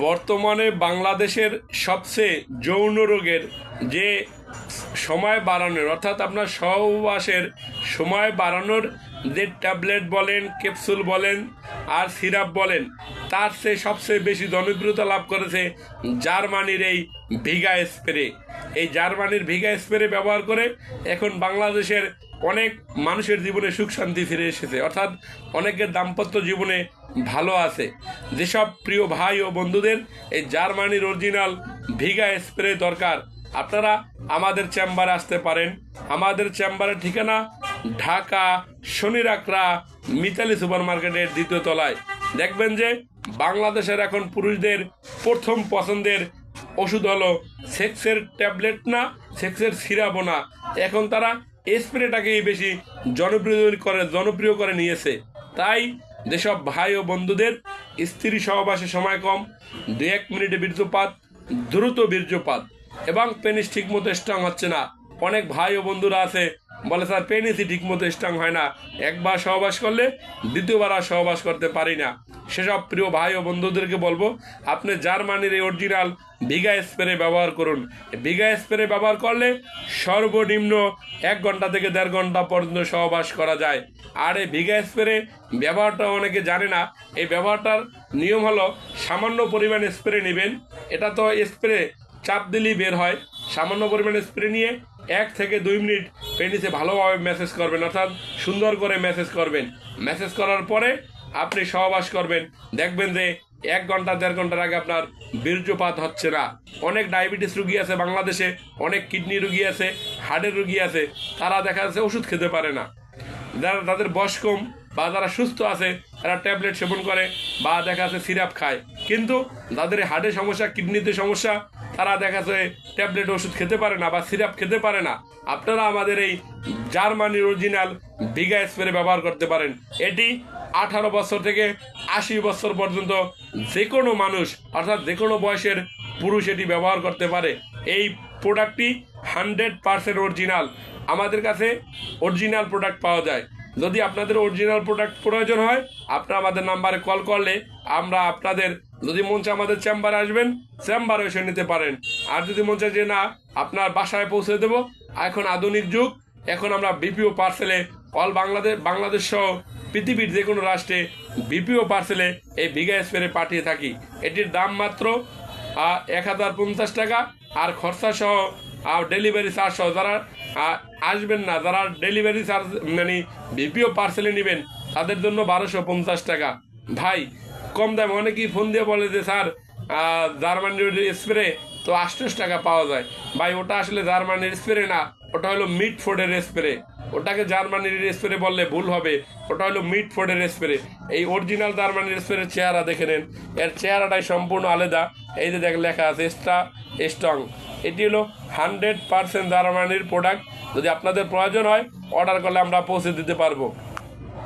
বর্তমানে বাংলাদেশের সবচেয়ে যৌন রোগের যে সময় বাড়ানোর অর্থাৎ আপনার সহবাসের সময় বাড়ানোর যে ট্যাবলেট বলেন, ক্যাপসুল বলেন আর সিরাপ বলেন, তার সে সবচেয়ে বেশি জনপ্রিয়তা লাভ করেছে জার্মানির এই ভিগা স্প্রে। এই জার্মানির ভিগা স্প্রে ব্যবহার করে এখন বাংলাদেশের অনেক মানুষের জীবনে সুখ শান্তি ফিরে এসেছে, অর্থাৎ অনেকের দাম্পত্য জীবনে ভালো আছে। যেসব প্রিয় ভাই ও বন্ধুদের এই জার্মানির অরিজিনাল ভিগা স্প্রে দরকার, আপনারা আমাদের চেম্বারে আসতে পারেন। আমাদের চেম্বারের ঠিকানা ঢাকা শনিরাকড়া মিতালি সুপার মার্কেটের 2য় তলায়। দেখবেন যে বাংলাদেশের এখন পুরুষদের প্রথম পছন্দের ওষুধ হলো সেক্সের ট্যাবলেট না, সেক্সের সিরাপও না, এখন তারা স্প্রেটাকেই বেশি জনপ্রিয় করে নিয়েছে। তাই যেসব ভাই ও বন্ধুদের স্ত্রী সহবাসে সময় কম, 2-1 মিনিটে বীর্যপাত, দ্রুত বীর্যপাত এবং পেনিস ঠিক মতো স্ট্রং হচ্ছে না, অনেক ভাই ও বন্ধুরা আছে বলে স্যার পেনিসই ঠিক মতো স্ট্রং হয় না, একবার সহবাস করলে দ্বিতীয়বার আর সহবাস করতে পারি না, সেসব প্রিয় ভাই ও বন্ধুদেরকে বলবো আপনি জার্মানির এই অরিজিনাল ভিগা স্প্রে ব্যবহার করুন। ভিগা স্প্রে ব্যবহার করলে সর্বনিম্ন 1 ঘন্টা থেকে 1.5 ঘন্টা পর্যন্ত সহবাস করা যায়। আর এই ভিগা স্প্রে ব্যবহারটা অনেকে জানে না। এই ব্যবহারটার নিয়ম হলো সামান্য পরিমাণে স্প্রে নেবেন, এটা তো স্প্রে চাপ দিলেই বের হয়। সামান্য পরিমাণে স্প্রে নিয়ে 1 থেকে 2 মিনিট পেনিসে ভালোভাবে ম্যাসেজ করবেন, অর্থাৎ সুন্দর করে ম্যাসেজ করবেন। ম্যাসেজ করার পরে আপনি সহবাস করবেন, দেখবেন যে 1 ঘন্টা 1.5 ঘন্টার আগে আপনার বীর্যপাত হচ্ছে না। অনেক ডায়াবেটিস রুগী আছে বাংলাদেশে, অনেক কিডনি রুগী আছে, হার্টের রুগী আছে, তারা দেখা যাচ্ছে ওষুধ খেতে পারে না। যারা তাদের বয়স কম বা যারা সুস্থ আছে তারা ট্যাবলেট সেবন করে বা দেখা যাচ্ছে সিরাপ খায়, কিন্তু যাদের হার্টের সমস্যা, কিডনিতে সমস্যা, তারা দেখা যাচ্ছে ট্যাবলেট ওষুধ খেতে পারে না বা সিরাপ খেতে পারে না। আপনারা আমাদের এই জার্মানির অরিজিনাল ভিগা স্প্রে ব্যবহার করতে পারেন। এটি 18 বছর থেকে 80 বছর পর্যন্ত যে কোনো মানুষ, অর্থাৎ যে কোনো বয়সের পুরুষ এটি ব্যবহার করতে পারে। এই প্রোডাক্টটি 100% অরিজিনাল। আমাদের কাছে অরিজিনাল প্রোডাক্ট পাওয়া যায়। যদি আপনাদের অরিজিনাল প্রোডাক্ট প্রয়োজন হয়, আপনারা আমাদের নাম্বারে কল করলে আমরা আপনাদের, যদি মন চায় আমাদের চেম্বারে আসবেন, চেম্বারে এসে নিতে পারেন। আর যদি মন চায় যে না আপনার বাসায় পৌঁছে দেবো, এখন আধুনিক যুগ, এখন আমরা বিপিও পার্সেলে অল বাংলাদেশ সহ পৃথিবীর যে কোনো রাষ্ট্রে বিপিও পার্সেলে এই ভিগা স্প্রে পাঠিয়ে থাকি। এটির দাম মাত্র 1050 টাকা, আর খরচা সহ আর ডেলিভারি চার্জ সহ। যারা আসবেন না, যারা ডেলিভারি চার্জ মানে বিপিও পার্সেলে নেবেন, তাদের জন্য 1250 টাকা। ভাই কম দামে, অনেকেই ফোন দিয়ে বলে যে স্যার জার্মানির স্প্রে তো 28 টাকা পাওয়া যায়। ভাই ওটা আসলে জার্মানির স্প্রে না, ওটা হলো মিট ফোর্ডের স্প্রে। ওটাকে জার্মানির স্প্রে বললে ভুল হবে, ওটা হলো মিট ফোর্ডের স্প্রে। এই অরিজিনাল জার্মানির স্প্রের চেহারা দেখে নেন, এর চেহারাটাই সম্পূর্ণ আলাদা। এই যে দেখেন লেখা আছে স্ট্রং। এটি হলো 100% জার্মানির প্রোডাক্ট। যদি আপনাদের প্রয়োজন হয় অর্ডার করলে আমরা পৌঁছে দিতে পারবো।